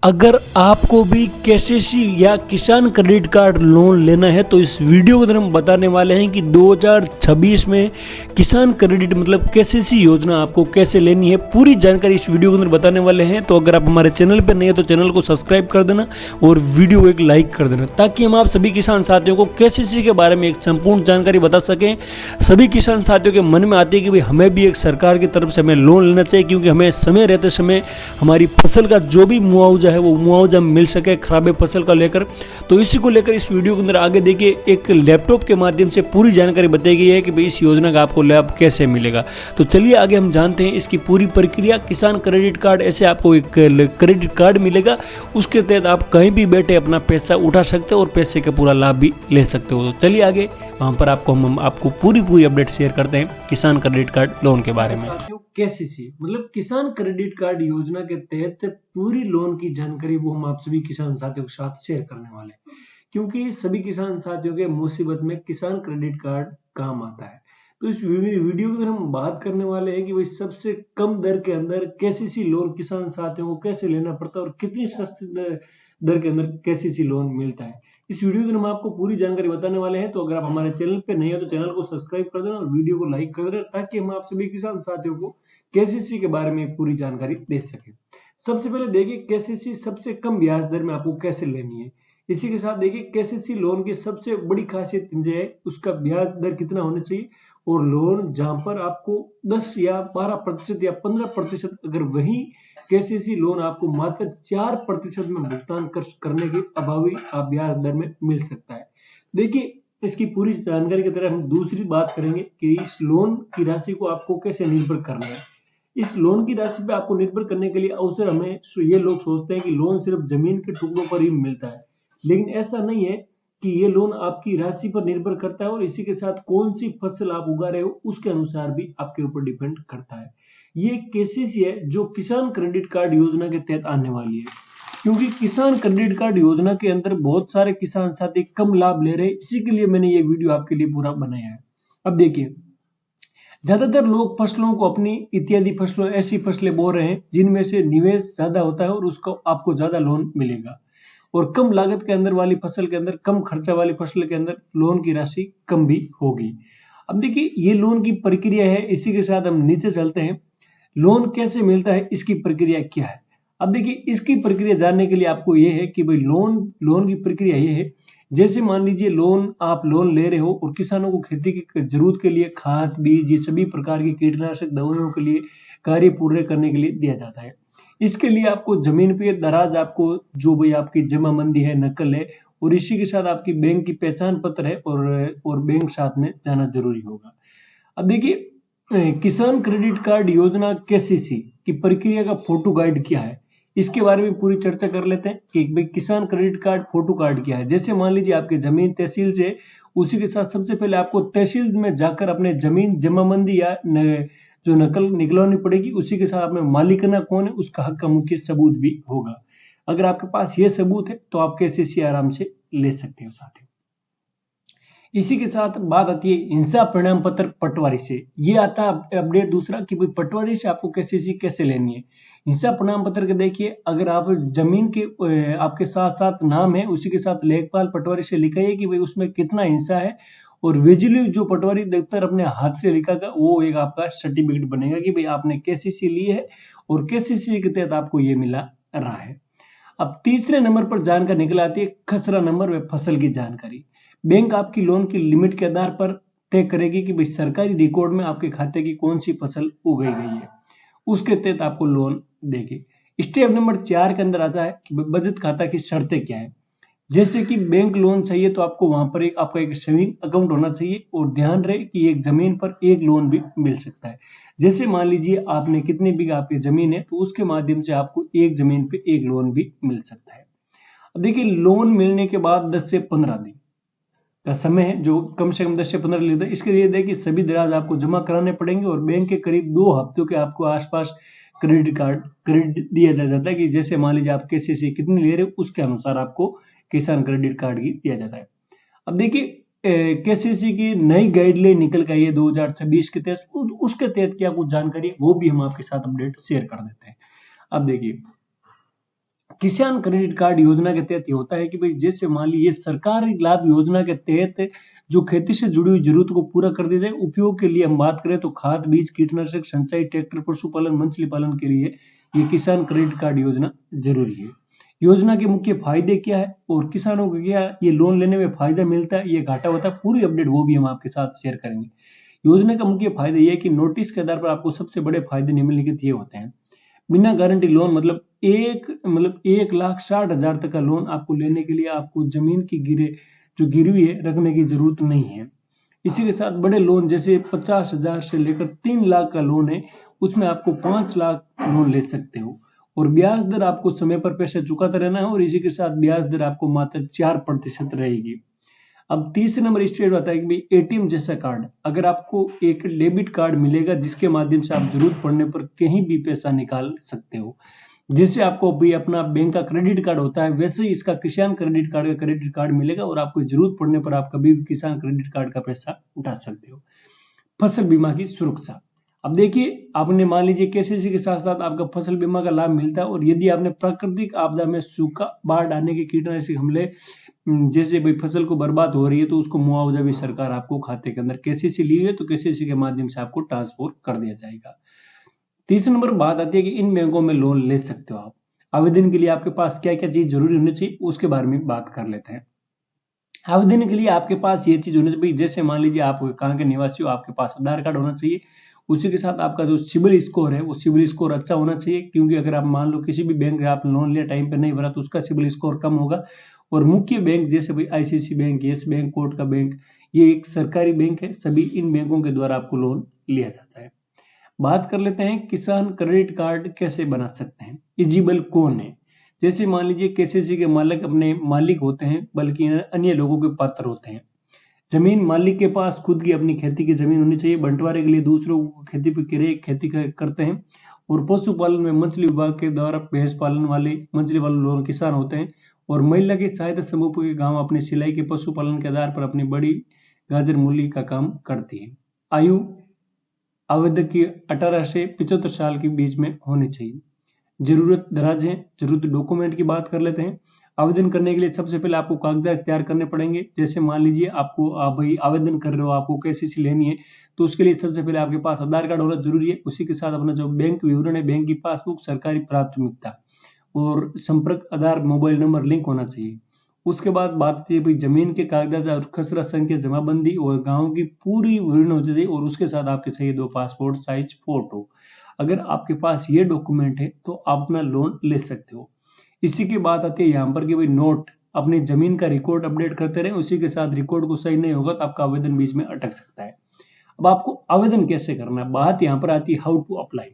अगर आपको भी केसीसी या किसान क्रेडिट कार्ड लोन लेना है तो इस वीडियो के अंदर हम बताने वाले हैं कि 2026 में किसान क्रेडिट मतलब केसीसी योजना आपको कैसे लेनी है। पूरी जानकारी इस वीडियो के अंदर बताने वाले हैं। तो अगर आप हमारे चैनल पर नए हैं तो चैनल को सब्सक्राइब कर देना और वीडियो को एक लाइक कर देना, ताकि हम आप सभी किसान साथियों को केसीसी के बारे में एक संपूर्ण जानकारी बता सकें। सभी किसान साथियों के मन में आती है कि भाई हमें भी एक सरकार की तरफ से हमें लोन लेना चाहिए, क्योंकि हमें समय रहते समय हमारी फसल का जो भी मुआवजा है वो मुआवजा मिल सके खराबे फसल का लेकर। तो इसी को लेकर इस वीडियो के अंदर आगे देखिए एक लैपटॉप के माध्यम से पूरी जानकारी बताई गई है कि भाई इस योजना का आपको लाभ कैसे मिलेगा। तो चलिए आगे हम जानते हैं इसकी पूरी प्रक्रिया। किसान क्रेडिट कार्ड ऐसे आपको एक क्रेडिट कार्ड मिलेगा, उसके तहत आप कहीं भी बैठे अपना पैसा उठा सकते हो और पैसे का पूरा लाभ भी ले सकते हो। तो चलिए आगे वहां पर हम आपको पूरी अपडेट शेयर करते हैं किसान क्रेडिट कार्ड लोन के बारे में। केसीसी मतलब किसान क्रेडिट कार्ड योजना के तहत पूरी लोन की जानकारी वो हम आप सभी किसान साथियों के साथ शेयर करने वाले हैं, क्योंकि सभी किसान साथियों के मुसीबत में किसान क्रेडिट कार्ड काम आता है। तो इस वीडियो के अंदर हम बात करने वाले हैं कि भाई सबसे कम दर के अंदर केसीसी लोन किसान साथियों को कैसे लेना पड़ता है और कितनी सस्ती दर के अंदर केसीसी लोन मिलता है। इस वीडियो के अंदर हम आपको पूरी जानकारी बताने वाले हैं। तो अगर आप हमारे चैनल पे नए हो तो चैनल को सब्सक्राइब कर देना और वीडियो को लाइक कर देना, ताकि हम आप सभी किसान साथियों को केसीसी के बारे में पूरी जानकारी दे सके। सबसे पहले देखिए केसीसी सबसे कम ब्याज दर में आपको कैसे लेनी है। इसी के साथ देखिए केसीसी लोन की सबसे बड़ी खासियत ये है उसका ब्याज दर कितना होना चाहिए, और लोन जहां पर आपको 10 या 12% या 15%, अगर वही केसीसी लोन आपको मात्र 4% में भुगतान करने के अभाव ही आप ब्याज दर में मिल सकता है। देखिए इसकी पूरी जानकारी की तरह हम दूसरी बात करेंगे कि इस लोन की राशि को आपको कैसे निर्भर करना है। इस लोन की राशि पे आपको निर्भर करने के लिए अवसर हमें ये लोग सोचते हैं कि लोन सिर्फ जमीन के टुकड़ों पर ही मिलता है, लेकिन ऐसा नहीं है कि ये लोन आपकी राशि पर निर्भर करता है और इसी के साथ कौन सी फसल आप उगा रहे हो उसके अनुसार भी आपके ऊपर डिपेंड करता है। ये केसीसी है जो किसान क्रेडिट कार्ड योजना के तहत आने वाली है, क्योंकि किसान क्रेडिट कार्ड योजना के अंदर बहुत सारे किसान साथी कम लाभ ले रहे हैं। इसी के लिए मैंने ये वीडियो आपके लिए पूरा बनाया है। अब देखिए ज्यादातर लोग फसलों को अपनी इत्यादि फसलों ऐसी फसलें बो रहे हैं जिनमें से निवेश ज्यादा होता है और उसको आपको ज्यादा लोन मिलेगा, और कम लागत के अंदर वाली फसल के अंदर, कम खर्चा वाली फसल के अंदर लोन की राशि कम भी होगी। अब देखिए ये लोन की प्रक्रिया है। इसी के साथ हम नीचे चलते हैं, लोन कैसे मिलता है, इसकी प्रक्रिया क्या है। अब देखिए इसकी प्रक्रिया जानने के लिए आपको ये है कि भाई लोन की प्रक्रिया ये है। जैसे मान लीजिए आप लोन ले रहे हो और किसानों को खेती की जरूरत के लिए खाद बीज ये सभी प्रकार की कीटनाशक दवाइयों के लिए कार्य पूरे करने के लिए दिया जाता है। इसके लिए आपको जमीन पे दराज आपको जो भाई आपकी जमाबंदी है, नकल है, और इसी के साथ आपकी बैंक की पहचान पत्र है और बैंक साथ में जाना जरूरी होगा। अब देखिए किसान क्रेडिट कार्ड योजना केसीसी की प्रक्रिया का फोटो गाइड क्या है, इसके बारे में पूरी चर्चा कर लेते हैं कि भाई किसान क्रेडिट कार्ड फोटो कार्ड क्या है। जैसे मान लीजिए आपकी जमीन तहसील से, उसी के साथ सबसे पहले आपको तहसील में जाकर अपने जमीन जमाबंदी या जो नकल निकलवानी पड़ेगी। उसी के साथ में मालिकाना कौन है उसका हक का मुख्य सबूत भी होगा। अगर आपके पास ये सबूत है तो आप केसीसी आराम से ले सकते हो साथी। इसी के साथ बात आती है हिंसा प्रमाण पत्र पटवारी से। ये आता है अपडेट दूसरा कि भाई पटवारी से आपको केसीसी कैसे लेनी है। हिंसा प्रमाण पत्र के देखिए अगर आप जमीन के आपके साथ साथ नाम है, उसी के साथ लेखपाल पटवारी से लिखाइए कि भाई उसमें कितना हिस्सा है, और विजिली जो पटवारी दफ्तर अपने हाथ से लिखागा वो एक आपका सर्टिफिकेट बनेगा कि भाई आपने केसीसी ली है और केसीसी के तहत आपको ये मिला रहा है। अब तीसरे नंबर पर जानकारी निकल आती है खसरा नंबर व फसल की जानकारी। बैंक आपकी लोन की लिमिट के आधार पर तय करेगी कि भाई सरकारी रिकॉर्ड में आपके खाते की कौन सी फसल उगाई गई है, उसके तहत आपको लोन देगी। स्टेप नंबर 4 के अंदर आता है कि बचत खाता की शर्तें क्या है। जैसे कि बैंक लोन चाहिए तो आपको वहां पर आपका एक सेविंग अकाउंट होना चाहिए, और ध्यान रहे कि एक जमीन पर एक लोन भी मिल सकता है। जैसे मान लीजिए आपने कितने बीघा आपकी जमीन है तो उसके माध्यम से आपको एक जमीन पे एक लोन भी मिल सकता है। अब देखिए लोन मिलने के बाद 10 से 15 दिन का समय है, जो कम से कम 10 से 15 लेता है। इसके लिए देखिए सभी दराज आपको जमा कराने पड़ेंगे और बैंक के करीब 2 हफ्तों के आपको आसपास क्रेडिट दिया जाता है कि जैसे मान लीजिए आप केसीसी कितनी ले रहे हो उसके अनुसार आपको किसान क्रेडिट कार्ड की दिया जाता है। अब देखिए केसीसी की नई गाइडलाइन निकल के आई है 2026 के तहत, उसके तहत क्या कुछ जानकारी वो भी हम आपके साथ अपडेट शेयर कर देते हैं। अब देखिए किसान क्रेडिट कार्ड योजना के तहत ये होता है कि भाई जैसे मान लीजिए सरकारी लाभ योजना के तहत जो खेती से जुड़ी हुई जरूरत को पूरा कर दिया जाए। उपयोग के लिए हम बात करें तो खाद, बीज, कीटनाशक, सिंचाई, ट्रैक्टर, पशुपालन, मछली पालन के लिए ये किसान क्रेडिट कार्ड योजना जरूरी है। योजना के मुख्य फायदे क्या है और किसानों को क्या ये लोन लेने में फायदा मिलता है, ये घाटा होता है, पूरी अपडेट वो भी हम आपके साथ शेयर करेंगे। योजना का मुख्य फायदा ये है कि नोटिस के आधार पर आपको सबसे बड़े फायदे निम्नलिखित ये होते हैं। बिना गारंटी लोन मतलब 1,60,000 तक का लोन आपको लेने के लिए आपको जमीन की जो गिरवी है रखने की जरूरत नहीं है। इसी के साथ बड़े लोन जैसे 50,000 से लेकर 3 लाख का लोन है, उसमें आपको 5 लाख लोन ले सकते हो और ब्याज दर आपको समय पर पैसा चुकाता रहना है और इसी के साथ ब्याज दर आपको मात्र 4% रहेगी। अब तीसरे नंबर स्टेट आता है कि भाई एटीएम जैसा कार्ड, अगर आपको एक डेबिट कार्ड मिलेगा जिसके माध्यम से आप जरूरत पड़ने पर कहीं भी पैसा निकाल सकते हो। जैसे आपको भी अपना बैंक का क्रेडिट कार्ड होता है वैसे ही इसका किसान क्रेडिट कार्ड का क्रेडिट कार्ड मिलेगा और आपको जरूरत पड़ने पर आप कभी भी किसान क्रेडिट कार्ड का पैसा उठा सकते हो। फसल बीमा की सुरक्षा, अब देखिए आपने मान लीजिए केसीसी के साथ साथ आपका फसल बीमा का लाभ मिलता है और यदि आपने प्राकृतिक आपदा में सूखा, बाढ़ आने के कीटनाशक हमले जैसे भाई फसल को बर्बाद हो रही है तो उसको मुआवजा भी सरकार आपको खाते के अंदर केसीसी ली है तो केसीसी के माध्यम से आपको ट्रांसफर कर दिया जाएगा। तीसरे नंबर बात आती है कि इन बैंकों में लोन ले सकते हो आप। आवेदन के लिए आपके पास क्या क्या चीज जरूरी होनी चाहिए उसके बारे में बात कर लेते हैं। आवेदन के लिए आपके पास ये चीज होनी चाहिए, जैसे मान लीजिए आप कहाँ के निवासी हो, आपके पास आधार कार्ड होना चाहिए। उसी के साथ आपका जो सिबिल स्कोर है वो सिबिल स्कोर अच्छा होना चाहिए, क्योंकि अगर आप मान लो किसी भी बैंक में आप लोन लिया टाइम पे नहीं भरा तो उसका सिबिल स्कोर कम होगा। और मुख्य बैंक जैसे भाई ICICI bank, yes bank, Kotak का बैंक, ये एक सरकारी बैंक है, सभी इन बैंकों के द्वारा आपको लोन लिया जाता है। बात कर लेते हैं किसान क्रेडिट कार्ड कैसे बना सकते हैं, एलिजिबल कौन है। जैसे मान लीजिए केसीसी के मालिक अपने मालिक होते हैं बल्कि अन्य लोगों के पात्र होते हैं। जमीन मालिक के पास खुद की अपनी खेती की जमीन होनी चाहिए, बंटवारे के लिए दूसरों को खेती पर किराए खेती करते हैं। और पशुपालन में मछली विभाग के द्वारा भैंस पालन वाले मछली वाले लोग किसान होते हैं। और महिला की सहायता समूह के गांव अपनी सिलाई के पशुपालन के आधार पर अपनी बड़ी गाजर मूली का काम करती है। आयु आवेदक की 18 से 75 साल के बीच में होनी चाहिए। जरूरत दराज है, जरूरत डॉक्यूमेंट की बात कर लेते हैं। आवेदन करने के लिए सबसे पहले आपको कागजात तैयार करने पड़ेंगे। जैसे मान लीजिए आपको आप भाई आवेदन कर रहे हो, आपको केसीसी लेनी है तो उसके लिए सबसे पहले आपके पास आधार कार्ड होना जरूरी है। उसी के साथ अपना जो बैंक विवरण है, बैंक की पासबुक, सरकारी प्राथमिकता और संपर्क आधार मोबाइल नंबर लिंक होना चाहिए। उसके बाद बात आती है भाई जमीन के कागजात और खसरा संख्या, जमाबंदी और गांव की पूरी विवरण हो चाहिए और उसके साथ आपके चाहिए 2 पासपोर्ट साइज फोटो। अगर आपके पास ये डॉक्यूमेंट है तो आप अपना लोन ले सकते हो। इसी की बात आती है यहाँ पर कि भाई नोट, अपनी जमीन का रिकॉर्ड अपडेट करते रहे, उसी के साथ रिकॉर्ड को सही नहीं होगा तो आपका आवेदन बीच में अटक सकता है। अब आपको आवेदन कैसे करना है, बात यहाँ पर आती है हाउ टू अप्लाई।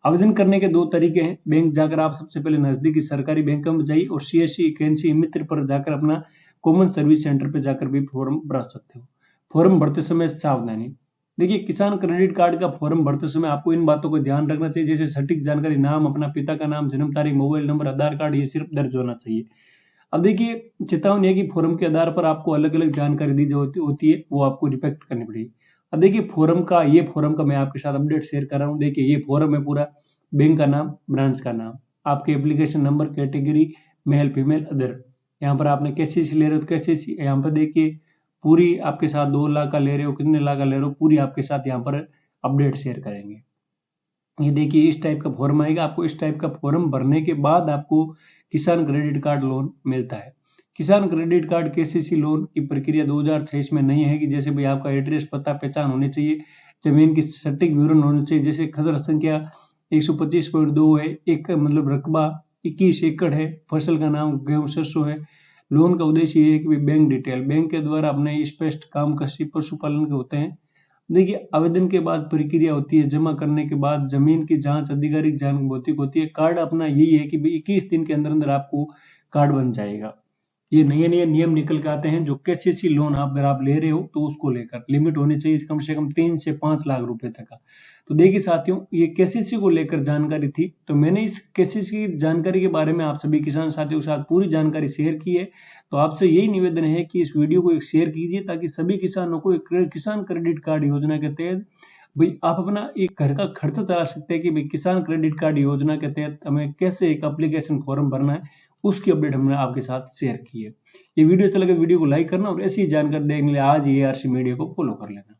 आवेदन करने के 2 तरीके हैं। बैंक जाकर आप सबसे पहले नजदीकी सरकारी बैंक में जाइए और सीएससी कैंसी मित्र पर जाकर अपना कॉमन सर्विस सेंटर पर जाकर भी फॉर्म भर सकते हो। फॉर्म भरते समय सावधानी, देखिए किसान क्रेडिट कार्ड का फॉर्म भरते समय आपको इन बातों को ध्यान रखना चाहिए, जैसे सटीक जानकारी, नाम, अपना पिता का नाम, जन्म तारीख, मोबाइल नंबर, आधार कार्ड, ये सिर्फ दर्ज होना चाहिए। अब देखिए चेतावनी है कि फॉर्म के आधार पर आपको अलग अलग जानकारी दी जो होती है वो आपको रिस्पेक्ट करनी पड़ेगी। अब देखिए फॉर्म का मैं आपके साथ अपडेट शेयर कर रहा हूँ। देखिए ये फॉर्म है पूरा, बैंक का नाम, ब्रांच का नाम, आपके application number, category male female other. यहाँ पर आपने केसीसी ले रहे हो तो केसीसी, यहाँ पर देखिए पूरी आपके साथ 2 लाख का ले रहे हो, कितने लाख का ले रहे हो, पूरी आपके साथ यहाँ पर अपडेट शेयर करेंगे। ये देखिए इस टाइप का फॉर्म आएगा, आपको इस टाइप का फॉर्म भरने के बाद आपको किसान क्रेडिट कार्ड लोन मिलता है। किसान क्रेडिट कार्ड केसीसी लोन की प्रक्रिया 2026 में नहीं है कि जैसे भाई आपका एड्रेस, पता, पहचान होनी चाहिए, जमीन की सटीक विवरण होने चाहिए, जैसे खसरा संख्या 125.2 है, एक मतलब रकबा 21 एकड़ है, फसल का नाम गेहूं सरसों है। लोन का उद्देश्य ये है कि बैंक डिटेल, बैंक के द्वारा अपने स्पष्ट काम कृषि पशुपालन के होते हैं। देखिए आवेदन के बाद प्रक्रिया होती है, जमा करने के बाद जमीन की जांच, आधिकारिक जांच भौतिक होती है। कार्ड अपना यही है कि 21 दिन के अंदर अंदर आपको कार्ड बन जाएगा। ये नए नए नियम निकल के आते हैं जो केसीसी लोन अगर आप ले रहे हो तो उसको लेकर लिमिट होनी चाहिए कम से कम 3 से 5 लाख रुपए तक का। तो देखिए साथियों ये केसीसी को लेकर जानकारी थी, तो मैंने इस केसीसी की जानकारी के बारे में आप सभी किसान साथियों के साथ पूरी जानकारी शेयर की है। तो आपसे यही निवेदन है कि इस वीडियो को एक शेयर कीजिए ताकि सभी किसानों को एक किसान क्रेडिट कार्ड योजना के तहत भाई आप अपना एक घर का खर्चा चला सकते हैं कि भाई किसान क्रेडिट कार्ड योजना के तहत हमें कैसे एक एप्लीकेशन फॉर्म भरना है, उसकी अपडेट हमने आपके साथ शेयर की है। ये वीडियो अच्छा लगे वीडियो को लाइक करना और ऐसी जानकारी देखने के लिए आज ही ARC मीडिया को फॉलो कर लेना।